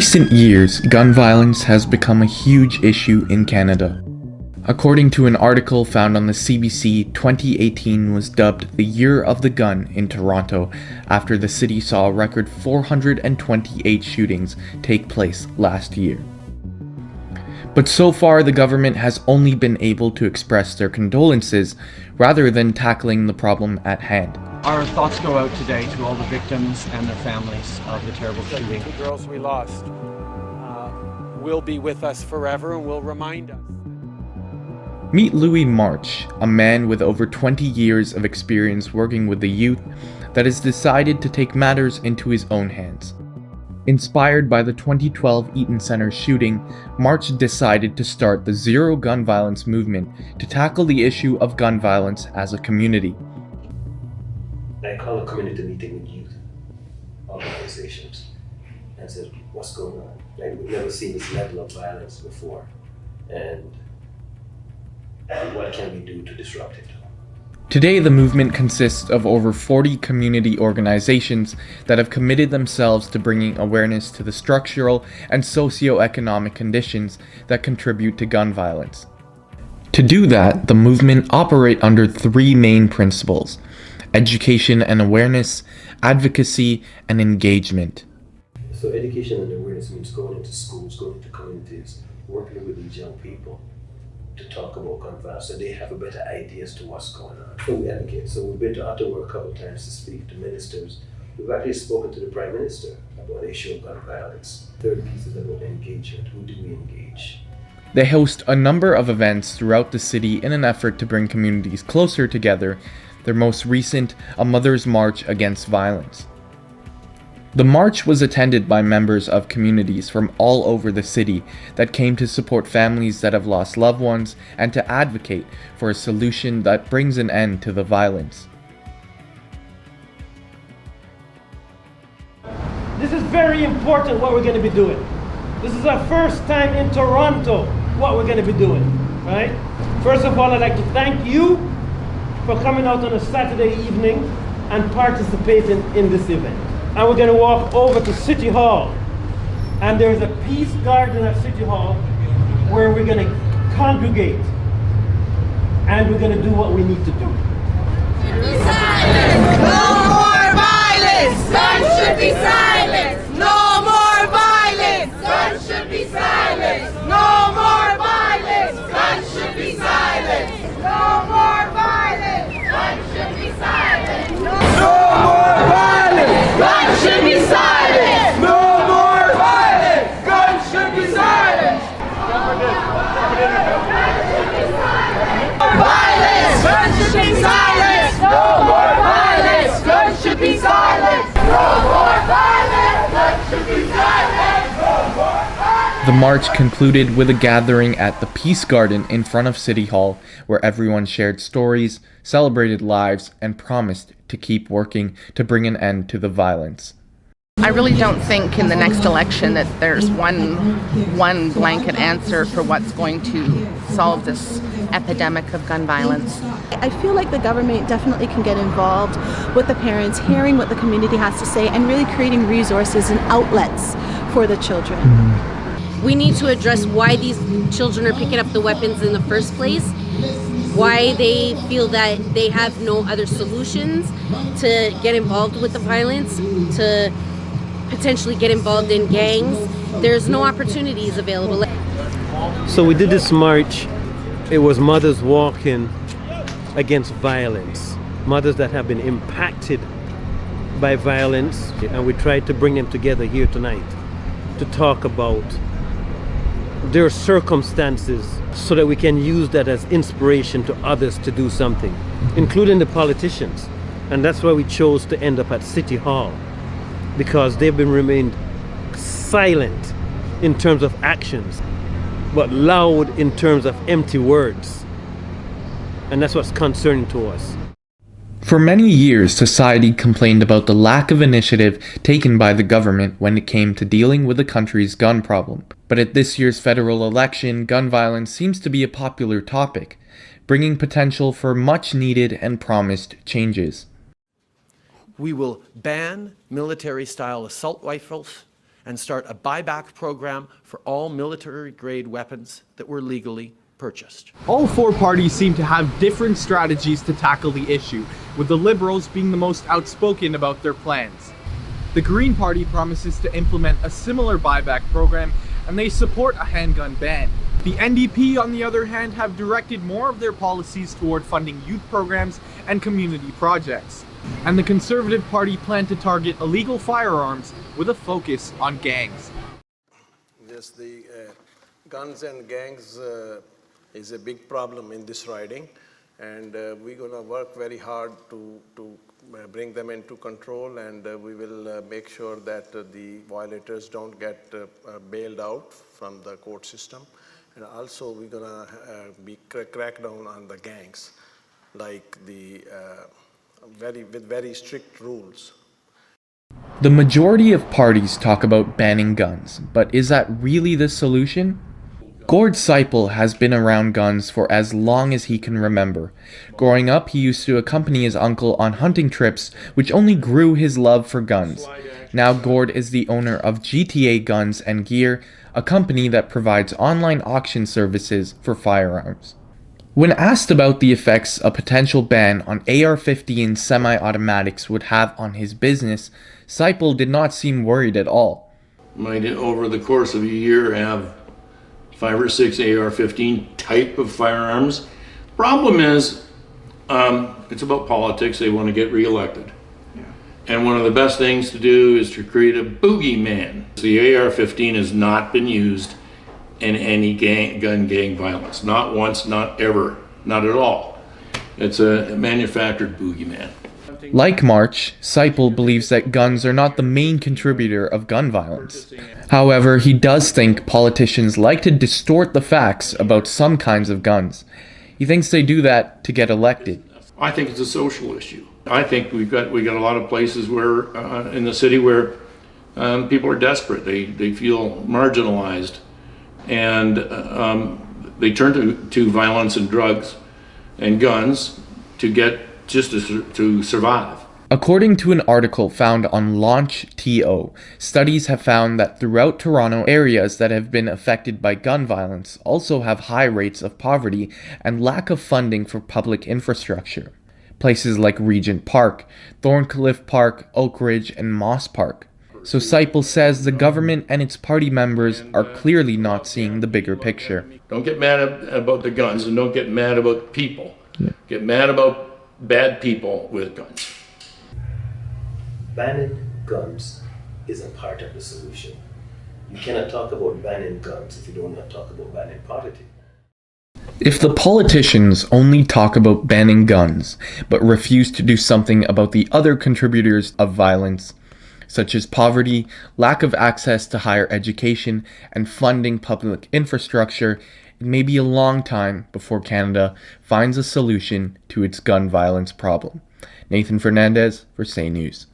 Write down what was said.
recent years, gun violence has become a huge issue in Canada. According to an article found on the CBC, 2018 was dubbed the Year of the Gun in Toronto after the city saw a record 428 shootings take place last year. But so far, the government has only been able to express their condolences rather than tackling the problem at hand. Our thoughts go out today to all the victims and their families of the terrible shooting. The girls we lost will be with us forever and will remind us. Meet Louis March, a man with over 20 years of experience working with the youth that has decided to take matters into his own hands. Inspired by the 2012 Eaton Center shooting, March decided to start the Zero Gun Violence movement to tackle the issue of gun violence as a community. I called a community meeting with youth organizations and said, what's going on? Like, we've never seen this level of violence before. And what can we do to disrupt it? Today, the movement consists of over 40 community organizations that have committed themselves to bringing awareness to the structural and socio-economic conditions that contribute to gun violence. To do that, the movement operate under three main principles: education and awareness, advocacy, and engagement. So education and awareness means going into schools, going into communities, working with these young people to talk about gun violence so they have a better idea as to what's going on. So we advocate. So we've been to Ottawa a couple of times to speak to ministers. We've actually spoken to the Prime Minister about the issue of gun violence. Third piece is about engagement. Who do we engage? They host a number of events throughout the city in an effort to bring communities closer together, their most recent, a Mother's March Against Violence. The march was attended by members of communities from all over the city that came to support families that have lost loved ones and to advocate for a solution that brings an end to the violence. This is very important what we're going to be doing. This is our first time in Toronto, what we're going to be doing, right? First of all, I'd like to thank you for coming out on a Saturday evening and participating in this event. And we're going to walk over to City Hall. And there's a peace garden at City Hall where we're going to congregate. And we're going to do what we need to do. Be silent! No more violence! Guns should be silenced! No more violence! Guns should be silenced! No more violence! Guns should be silenced! No more violence! Guns should be silenced! No more violence! Guns should be silenced! No more violence! Guns should be silenced! Violence! Guns should be silenced! No more violence! Guns should be silenced! No more violence! Guns should be silenced! No more violence! The march concluded with a gathering at the Peace Garden in front of City Hall, where everyone shared stories, celebrated lives, and promised to keep working to bring an end to the violence. I really don't think in the next election that there's one blanket answer for what's going to solve this epidemic of gun violence. I feel like the government definitely can get involved with the parents, hearing what the community has to say, and really creating resources and outlets for the children. We need to address why these children are picking up the weapons in the first place, why they feel that they have no other solutions to get involved with the violence, to potentially get involved in gangs. There's no opportunities available. So we did this march. It was mothers walking against violence, mothers that have been impacted by violence, and we tried to bring them together here tonight to talk about their circumstances so that we can use that as inspiration to others to do something, including the politicians. And that's why we chose to end up at City Hall, because they've been remained silent in terms of actions, but loud in terms of empty words. And that's what's concerning to us. For many years, society complained about the lack of initiative taken by the government when it came to dealing with the country's gun problem. But at this year's federal election, gun violence seems to be a popular topic, bringing potential for much needed and promised changes. We will ban military-style assault rifles and start a buyback program for all military-grade weapons that were legally purchased. All four parties seem to have different strategies to tackle the issue, with the Liberals being the most outspoken about their plans. The Green Party promises to implement a similar buyback program, and they support a handgun ban. The NDP, on the other hand, have directed more of their policies toward funding youth programs and community projects. And the Conservative Party plan to target illegal firearms with a focus on gangs. Yes, the guns and gangs is a big problem in this riding, and we're going to work very hard to bring them into control, and we will make sure that the violators don't get bailed out from the court system. And also we're going to crack down on the gangs, like the with very strict rules. The majority of parties talk about banning guns, but is that really the solution? Gord Seipel has been around guns for as long as he can remember. Growing up, he used to accompany his uncle on hunting trips, which only grew his love for guns. Now Gord is the owner of GTA Guns and Gear, a company that provides online auction services for firearms. When asked about the effects a potential ban on AR-15 semi-automatics would have on his business, Seipel did not seem worried at all. Might, over the course of a year, have 5 or 6 AR-15 type of firearms. Problem is, it's about politics. They want to get reelected. And one of the best things to do is to create a boogeyman. The AR-15 has not been used in any gun gang violence. Not once, not ever, not at all. It's a manufactured boogeyman. Like March, Seipel believes that guns are not the main contributor of gun violence. However, he does think politicians like to distort the facts about some kinds of guns. He thinks they do that to get elected. I think it's a social issue. I think we got a lot of places where in the city where people are desperate. They feel marginalized, and they turn to violence and drugs and guns to survive. According to an article found on Launch.to, studies have found that throughout Toronto, areas that have been affected by gun violence also have high rates of poverty and lack of funding for public infrastructure. Places like Regent Park, Thorncliffe Park, Oak Ridge, and Moss Park. So Seipel says the government and its party members are clearly not seeing the bigger picture. Don't get mad about the guns, and don't get mad about people. Get mad about bad people with guns. Banning guns is a part of the solution. You cannot talk about banning guns if you do not talk about banning poverty. If the politicians only talk about banning guns, but refuse to do something about the other contributors of violence, such as poverty, lack of access to higher education, and funding public infrastructure, it may be a long time before Canada finds a solution to its gun violence problem. Nathan Fernandes for Say News.